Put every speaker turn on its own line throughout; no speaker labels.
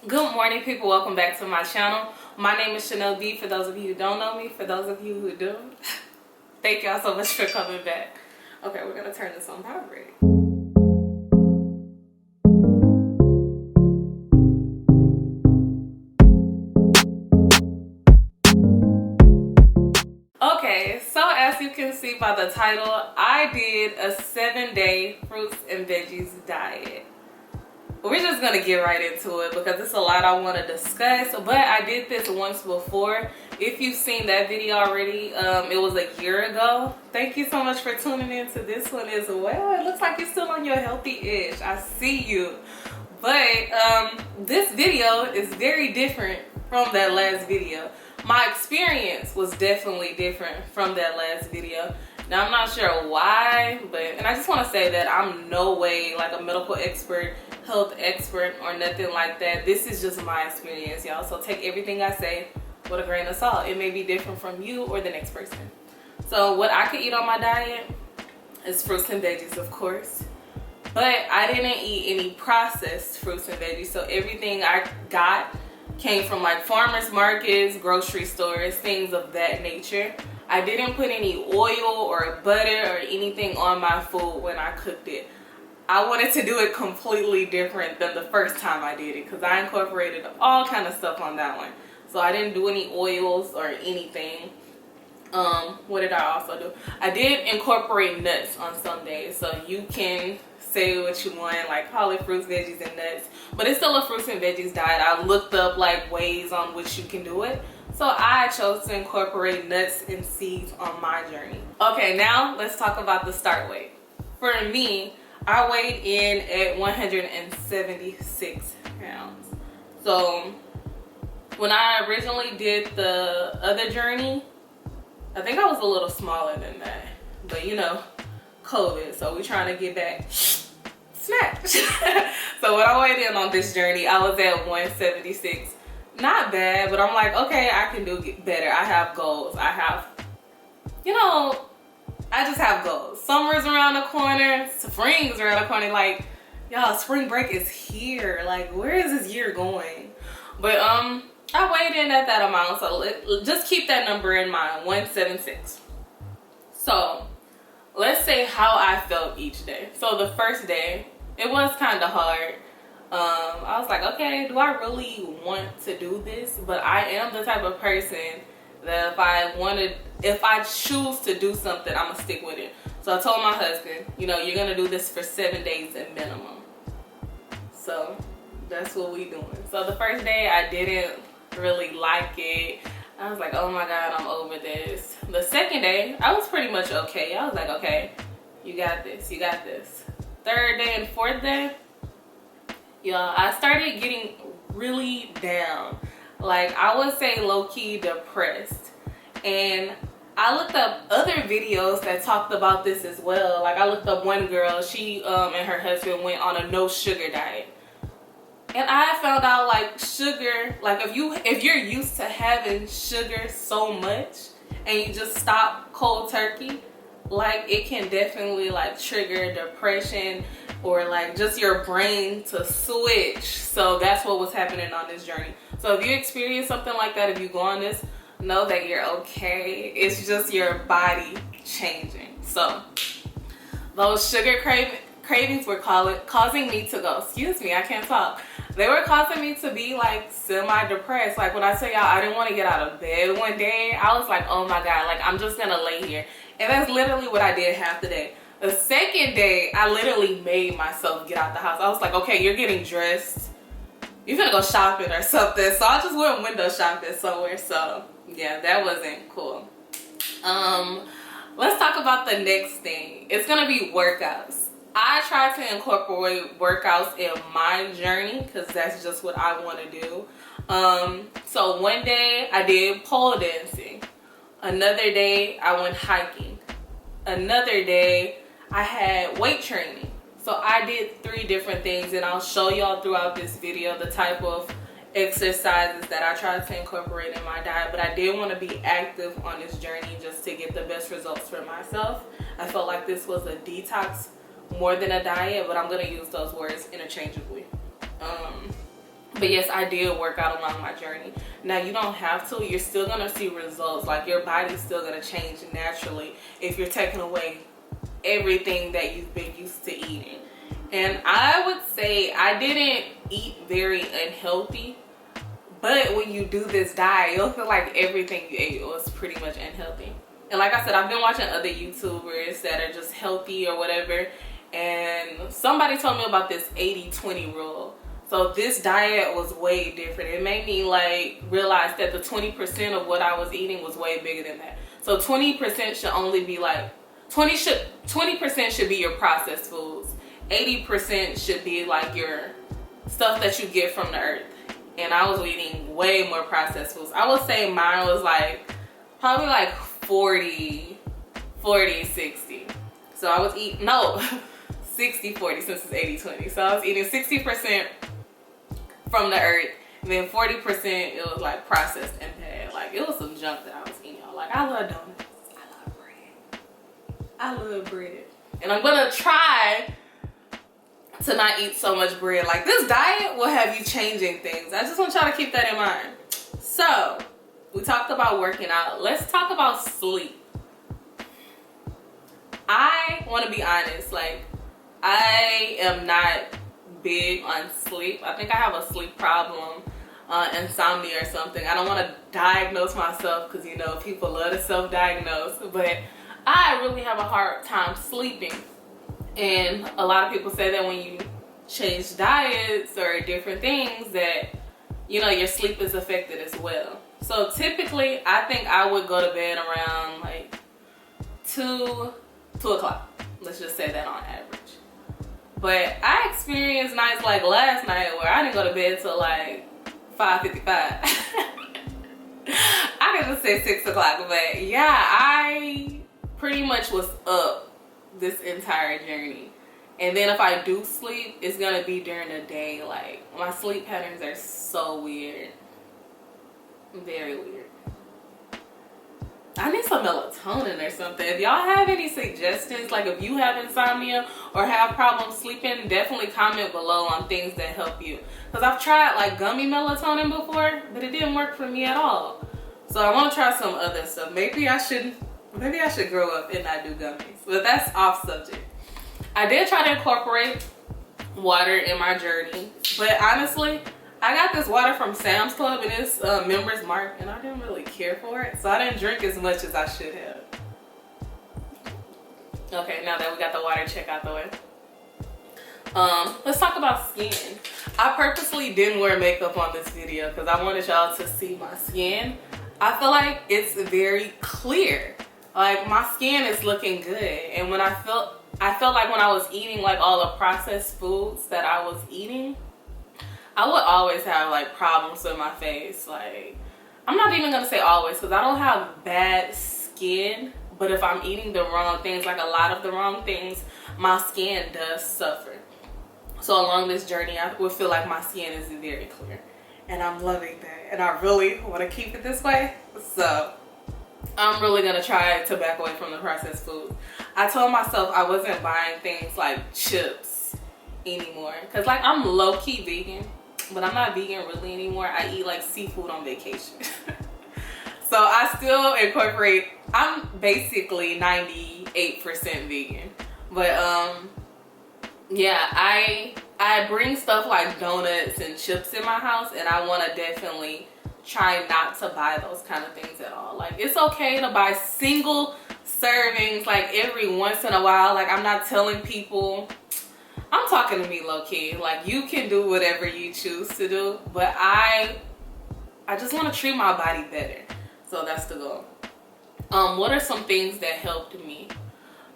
Good morning, people. Welcome back to my channel. My name is Chanel B. For those of you who don't know me, for those of you who do, thank y'all so much for coming back. Okay, we're gonna turn this on vibrate. Okay, so as you can see by the title, I did a 7-day fruits and veggies diet. We're just gonna get right into it because it's a lot I want to discuss, but I did this once before. If you've seen that video already, it was a year ago. Thank you so much for tuning in to this one as well. It looks like you're still on your healthy-ish. I see you. But this video is very different from that last video. My experience was definitely different from that last video. Now, I'm not sure why, and I just want to say that I'm no way like a medical expert, health expert, or nothing like that. This is just my experience, y'all. So take everything I say with a grain of salt. It may be different from you or the next person. So what I could eat on my diet is fruits and veggies, of course. But I didn't eat any processed fruits and veggies. So everything I got came from like farmers markets, grocery stores, things of that nature. I didn't put any oil or butter or anything on my food when I cooked it. I wanted to do it completely different than the first time I did it because I incorporated all kind of stuff on that one. So I didn't do any oils or anything. What did I also do? I did incorporate nuts on some days. So you can say what you want, like call it fruits, veggies, and nuts. But it's still a fruits and veggies diet. I looked up like ways on which you can do it. So I chose to incorporate nuts and seeds on my journey. Okay, now let's talk about the start weight. For me, I weighed in at 176 pounds. So when I originally did the other journey, I think I was a little smaller than that. But you know, COVID, so we're trying to get back snatch. So when I weighed in on this journey, I was at 176. Not bad, but I'm like, okay, I can do better. I have goals. I just have goals. Summer's around the corner. Spring's around the corner. Like, y'all, spring break is here. Like, where is this year going? But I weighed in at that amount, so just keep that number in mind, 176. So let's say how I felt each day. So the first day, it was kind of hard. I was like, okay, do I really want to do this? But I am the type of person that if I choose to do something, I'm gonna stick with it. So I told my husband, you're gonna do this for 7 days at minimum. So that's what we doing. So the first day I didn't really like it. I was like, oh my God, I'm over this. The second day, I was pretty much okay. I was like, okay, you got this, you got this. Third day and fourth day, y'all, I started getting really down. Like, I would say low-key depressed. And I looked up other videos that talked about this as well. Like, I looked up one girl, she and her husband went on a no sugar diet. And I found out like sugar, like if you're used to having sugar so much and you just stop cold turkey, like it can definitely like trigger depression or like just your brain to switch. So that's what was happening on this journey. So if you experience something like that, if you go on this, know that you're okay. It's just your body changing. So those sugar cravings were causing me to go, excuse me, I can't talk. They were causing me to be like semi-depressed. Like when I tell y'all I didn't want to get out of bed one day, I was like, oh my God, like I'm just gonna lay here. And that's literally what I did half the day. The second day, I literally made myself get out the house. I was like, okay, you're getting dressed. You're gonna go shopping or something. So I just went window shopping somewhere. So yeah, that wasn't cool. Let's talk about the next thing. It's gonna be workouts. I try to incorporate workouts in my journey because that's just what I want to do. So one day I did pole dancing. Another day I went hiking. Another day I had weight training. So I did 3 different things, and I'll show y'all throughout this video the type of exercises that I tried to incorporate in my diet. But I did want to be active on this journey just to get the best results for myself. I felt like this was a detox more than a diet, but I'm going to use those words interchangeably. But yes, I did work out along my journey. Now, you don't have to. You're still going to see results. Like, your body's still going to change naturally if you're taking away everything that you've been used to eating. And I would say I didn't eat very unhealthy. But when you do this diet, you'll feel like everything you ate was pretty much unhealthy. And like I said, I've been watching other YouTubers that are just healthy or whatever. And somebody told me about this 80-20 rule. So this diet was way different. It made me like realize that the 20% of what I was eating was way bigger than that. So 20% should only be like 20% should be your processed foods. 80% should be like your stuff that you get from the earth. And I was eating way more processed foods. I would say mine was like probably like 40, 60. So I was eating 60-40 since it's 80-20. So I was eating 60% from the earth, and then 40% it was like processed and bad. Like, it was some junk that I was eating. Like, I love donuts, I love bread, I love bread, and I'm gonna try to not eat so much bread. Like, this diet will have you changing things. I just want y'all to keep that in mind. So we talked about working out. Let's talk about sleep. I want to be honest, like, I am not big on sleep. I think I have a sleep problem, insomnia or something. I don't want to diagnose myself because, you know, people love to self-diagnose, but I really have a hard time sleeping. And a lot of people say that when you change diets or different things that, you know, your sleep is affected as well. So typically I think I would go to bed around like 2 o'clock. Let's just say that on average. But I experienced nights like last night where I didn't go to bed till like 5:55. I could just say 6 o'clock, but yeah, I pretty much was up this entire journey. And then if I do sleep, it's gonna be during the day. Like, my sleep patterns are so weird. Very weird. I need some melatonin or something. If y'all have any suggestions, like if you have insomnia or have problems sleeping, definitely comment below on things that help you. Because I've tried like gummy melatonin before, but it didn't work for me at all. So I want to try some other stuff. Maybe I should grow up and not do gummies. But that's off subject. I did try to incorporate water in my journey, but honestly, I got this water from Sam's Club and it's Members Mark, and I didn't really care for it, so I didn't drink as much as I should have. Okay, now that we got the water check out the way, let's talk about skin. I purposely didn't wear makeup on this video because I wanted y'all to see my skin. I feel like it's very clear. Like, my skin is looking good, and when I felt like when I was eating like all the processed foods that I was eating, I would always have like problems with my face. Like, I'm not even gonna say always because I don't have bad skin, but if I'm eating the wrong things, like a lot of the wrong things, my skin does suffer. So along this journey, I would feel like my skin is very clear, and I'm loving that, and I really want to keep it this way. So I'm really gonna try to back away from the processed food. I told myself I wasn't buying things like chips anymore because, like, I'm low-key vegan, but I'm not vegan really anymore. I eat like seafood on vacation. So I still incorporate, I'm basically 98% vegan. But yeah, I bring stuff like donuts and chips in my house, and I want to definitely try not to buy those kind of things at all. Like, it's okay to buy single servings like every once in a while. Like, I'm not telling people, I'm talking to me low-key, like, you can do whatever you choose to do, but I just want to treat my body better. So that's the goal. What are some things that helped me?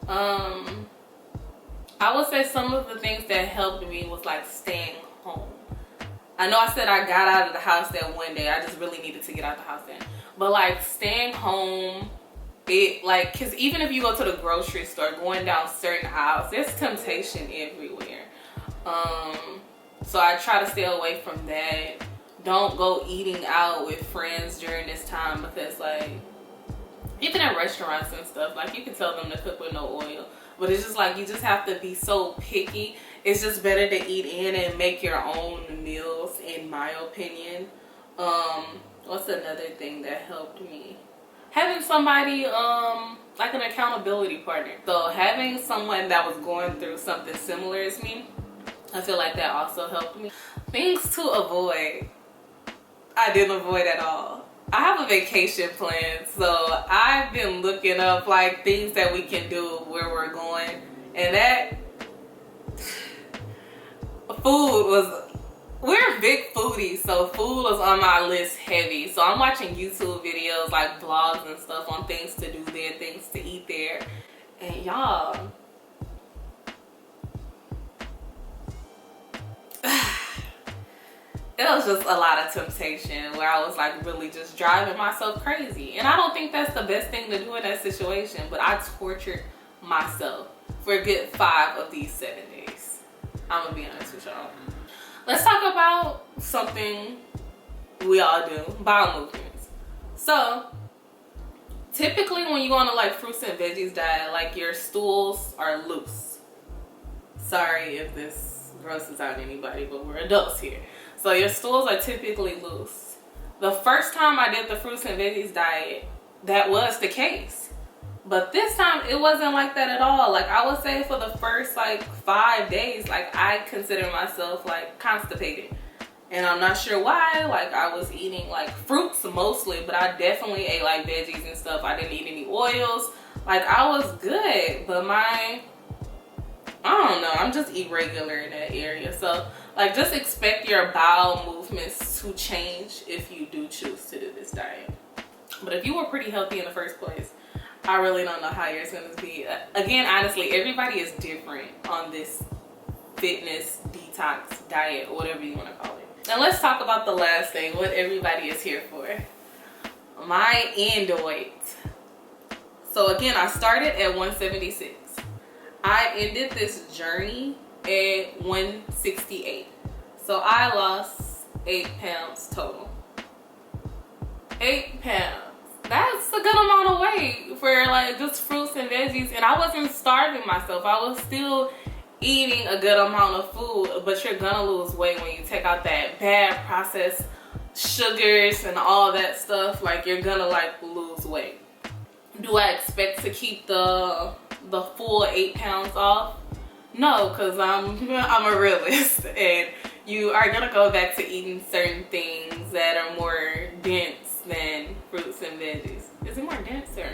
I would say some of the things that helped me was like staying home. I know I said I got out of the house that one day. I just really needed to get out the house then. But like staying home, it like, because even if you go to the grocery store, going down certain aisles, there's temptation everywhere. So I try to stay away from that. Don't go eating out with friends during this time, because like, even at restaurants and stuff, like, you can tell them to cook with no oil, but it's just like, you just have to be so picky it's just better to eat in and make your own meals, in my opinion. What's another thing that helped me? Having somebody, like an accountability partner. So having someone that was going through something similar as me, I feel like that also helped me. Things to avoid. I didn't avoid at all. I have a vacation plan, so I've been looking up like things that we can do where we're going, and that food was, we're big foodies, so food was on my list heavy. So I'm watching YouTube videos, like vlogs and stuff on things to do there, things to eat there. And y'all, it was just a lot of temptation where I was like really just driving myself crazy. And I don't think that's the best thing to do in that situation, but I tortured myself for a good 5 of these 7 days. I'm gonna be honest with y'all. Let's talk about something we all do, bowel movements. So typically when you go on a like fruits and veggies diet, like your stools are loose. Sorry if this grosses out anybody, but we're adults here. So your stools are typically loose. The first time I did the fruits and veggies diet, that was the case. But this time it wasn't like that at all. Like I would say for the first like 5 days, like I consider myself like constipated. And I'm not sure why. Like I was eating like fruits mostly, but I definitely ate like veggies and stuff. I didn't eat any oils. Like I was good, but I don't know, I'm just irregular in that area. So like just expect your bowel movements to change if you do choose to do this diet. But if you were pretty healthy in the first place, I really don't know how yours is going to be. Again, honestly, everybody is different on this fitness detox diet, or whatever you want to call it. And let's talk about the last thing, what everybody is here for. My end weight. So again, I started at 176. I ended this journey at 168. So I lost 8 pounds total. 8 pounds. That's a good amount of weight for like just fruits and veggies. And I wasn't starving myself. I was still eating a good amount of food, but you're gonna lose weight when you take out that bad processed sugars and all that stuff. Like you're gonna like lose weight. Do I expect to keep the full 8 pounds off? No, because I'm a realist, and you are gonna go back to eating certain things that are more dense than fruits and veggies. Is it more dense or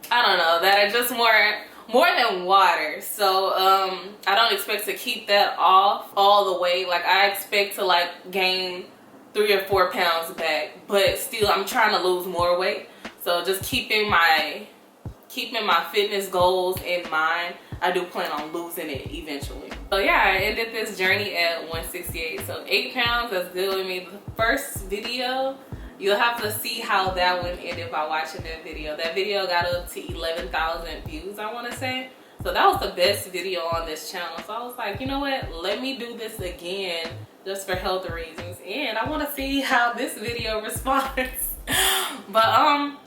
I don't know, that are just more than water. So I don't expect to keep that off all the way. Like I expect to like gain 3 or 4 pounds back, but still I'm trying to lose more weight. So just keeping my fitness goals in mind, I do plan on losing it eventually. So yeah, I ended this journey at 168. So 8 pounds, that's good with me. The first video, you'll have to see how that one ended by watching that video. That video got up to 11,000 views, I want to say. So that was the best video on this channel. So I was like, you know what? Let me do this again just for health reasons. And I want to see how this video responds. But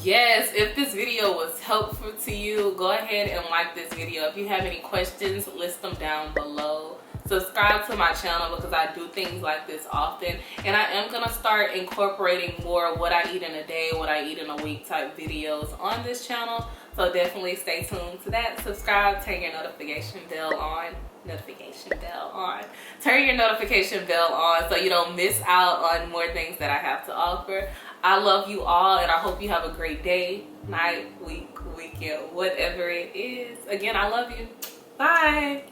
yes, if this video was helpful to you, go ahead and like this video. If you have any questions, list them down below. Subscribe to my channel because I do things like this often, and I am gonna start incorporating more what I eat in a day, what I eat in a week type videos on this channel. So definitely stay tuned to that. Subscribe, turn your notification bell on. Turn your notification bell on so you don't miss out on more things that I have to offer. I love you all, and I hope you have a great day, night, week, weekend, whatever it is. Again, I love you. Bye.